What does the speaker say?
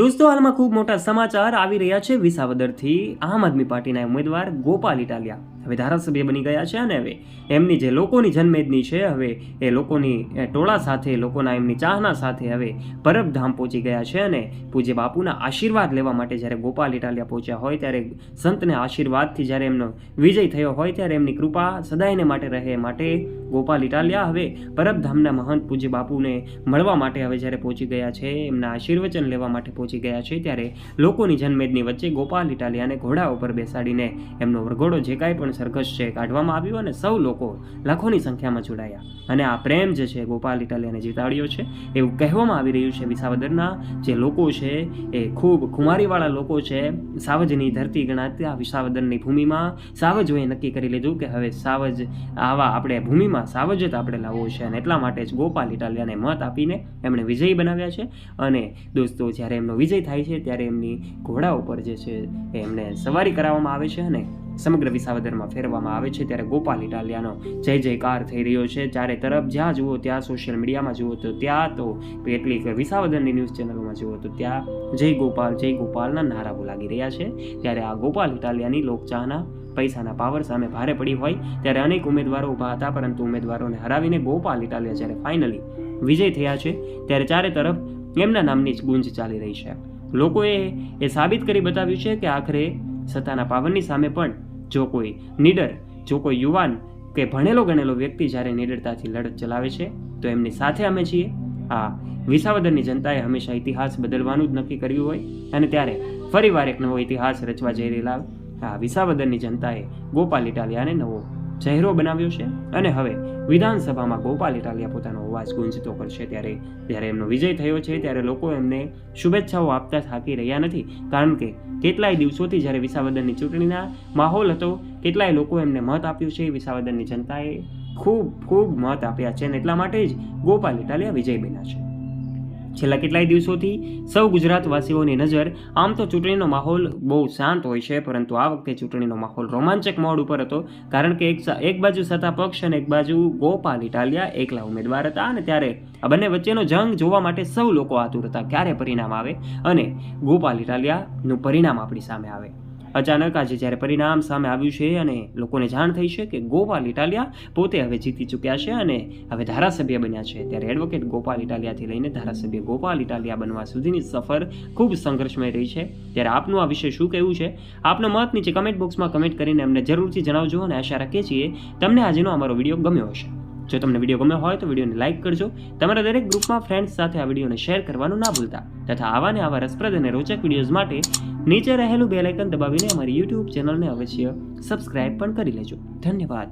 દોસ્તો, હાલમાં ખૂબ મોટા સમાચાર આવી રહ્યા છે વિસાવદરથી. આમ આદમી પાર્ટીના ઉમેદવાર ગોપાલ ઇટાલિયા હવે ધારાસભ્ય બની ગયા છે અને હવે એમની જે લોકોની જનમેદની છે, હવે એ લોકોની ટોળા સાથે, લોકોના એમની ચાહના સાથે હવે પરબધામ પહોંચી ગયા છે. અને પૂજ્ય બાપુના આશીર્વાદ લેવા માટે જ્યારે ગોપાલ ઇટાલિયા પહોંચ્યા હોય, ત્યારે સંતને આશીર્વાદથી જ્યારે એમનો વિજય થયો હોય, ત્યારે એમની કૃપા સદાયને માટે રહે માટે ગોપાલ ઇટાલિયા હવે પરબધામના મહંત પૂજ્ય બાપુને મળવા માટે હવે જ્યારે પહોંચી ગયા છે, એમના આશીર્વચન લેવા માટે પહોંચી ગયા છે, ત્યારે લોકોની જનમેદની વચ્ચે ગોપાલ ઇટાલિયાને ઘોડા ઉપર બેસાડીને એમનો વરઘોડો જે કાંઈ પણ સરઘસ છે કાઢવામાં આવ્યો અને સૌ લોકો લાખોની સંખ્યામાં જોડાયા. અને આ પ્રેમ જે છે ગોપાલ ઇટાલિયાને જીતાડ્યો છે એવું કહેવામાં આવી રહ્યું છે. વિસાવદરના જે લોકો છે એ ખૂબ ખુમારીવાળા લોકો છે. સાવજની ધરતી ગણાતી વિસાવદરની ભૂમિમાં સાવજોએ નક્કી કરી લીધું કે હવે સાવજ આવા આપણે ભૂમિમાં સાવજ જ આપણે લાવવો છે, અને એટલા માટે જ ગોપાલ ઇટાલિયાને મત આપીને એમણે વિજયી બનાવ્યા છે. અને દોસ્તો, જ્યારે એમનો વિજય થાય છે ત્યારે એમની ઘોડા ઉપર જે છે એમને સવારી કરાવવામાં આવે છે અને સમગ્ર વિસાવદરમાં ફેરવામાં આવે છે. ત્યારે ગોપાલ ઇટાલિયાનો જય જયકાર થઈ રહ્યો છે. ચારે તરફ જ્યાં જુઓ ત્યાં, સોશિયલ મીડિયામાં જુઓ તો ત્યાં, તો કેટલીક વિસાવદરની ન્યૂઝ ચેનલોમાં જુઓ તો ત્યાં જય ગોપાલના નારાઓ લાગી રહ્યા છે. ત્યારે આ ગોપાલ ઇટાલિયાની લોકચાહના પૈસાના પાવર સામે ભારે પડી હોય ત્યારે અનેક ઉમેદવારો ઊભા હતા, પરંતુ ઉમેદવારોને હરાવીને ગોપાલ ઇટાલિયા જ્યારે ફાઇનલી વિજય થયા છે ત્યારે ચારે તરફ એમના નામની જ ગુંજ ચાલી રહી છે. લોકોએ એ સાબિત કરી બતાવ્યું છે કે આખરે સત્તાના પાવરની સામે પણ જો કોઈ નીડર, જો કોઈ યુવાન કે ભણેલો ગણેલો વ્યક્તિ જ્યારે નીડરતાથી લડત ચલાવે છે તો એમની સાથે અમે છીએ. આ વિસાવદરની જનતાએ હંમેશા ઇતિહાસ બદલવાનું જ નક્કી કર્યું હોય, અને ત્યારે ફરીવાર એક નવો ઇતિહાસ રચવા જઈ રહેલા આ વિસાવદરની જનતાએ ગોપાલ ઇટાલિયાને નવો ચહેરો બનાવ્યો છે. અને હવે વિધાનસભામાં ગોપાલ ઇટાલિયા પોતાનો અવાજ ગુંજતો કરશે. ત્યારે એમનો વિજય થયો છે ત્યારે લોકો એમને શુભેચ્છાઓ આપતા થાકી રહ્યા નથી, કારણ કે કેટલાય દિવસોથી જ્યારે વિસાવદરની ચૂંટણીના માહોલ હતો, કેટલાય લોકો એમને મત આપ્યું છે. વિસાવદરની જનતાએ ખૂબ મત આપ્યા છે, અને એટલા માટે જ ગોપાલ ઇટાલિયા વિજય બન્યા છે. છેલ્લા કેટલાય દિવસોથી સૌ ગુજરાતવાસીઓની નજર આમ તો ચૂંટણીનો માહોલ બહુ શાંત હોય છે, પરંતુ આ વખતે ચૂંટણીનો માહોલ રોમાંચક મોડ ઉપર હતો, કારણ કે એક બાજુ સત્તા પક્ષ અને એક બાજુ ગોપાલ ઇટાલિયા એકલા ઉમેદવાર હતા. અને ત્યારે આ બંને વચ્ચેનો જંગ જોવા માટે સૌ લોકો આતુર હતા ક્યારે પરિણામ આવે અને ગોપાલ ઇટાલિયાનું પરિણામ આપણી સામે આવે. અચાનક આજે જ્યારે પરિણામ સામે આવ્યું છે અને લોકોને જાણ થઈ છે કે ગોપાલ ઇટાલિયા પોતે હવે જીતી ચૂક્યા છે અને હવે ધારાસભ્ય બન્યા છે, ત્યારે એડવોકેટ ગોપાલ ઇટાલિયાથી લઈને ધારાસભ્ય ગોપાલ ઇટાલિયા બનવા સુધીની સફર ખૂબ સંઘર્ષમય રહી છે. ત્યારે આપનું આ વિશે શું કહેવું છે? આપનો મત નીચે કમેન્ટ બોક્સમાં કમેન્ટ કરીને અમને જરૂરથી જણાવજો, અને આશા રાખીએ છીએ તમને આજનો અમારો વિડીયો ગમ્યો હશે. જો તમને વિડીયો ગમ્યો હોય તો વિડીયોને લાઇક કરજો, તમારા દરેક ગ્રુપમાં ફ્રેન્ડ્સ સાથે આ વિડીયોને શેર કરવાનું ના ભૂલતા, તથા આવા રસપ્રદ અને રોચક વિડીયોઝ માટે નીચે રહેલું બેલ આઇકન દબાવીને અમારી યુટ્યુબ ચેનલને અવશ્ય સબસ્ક્રાઇબ પણ કરી લેજો. ધન્યવાદ.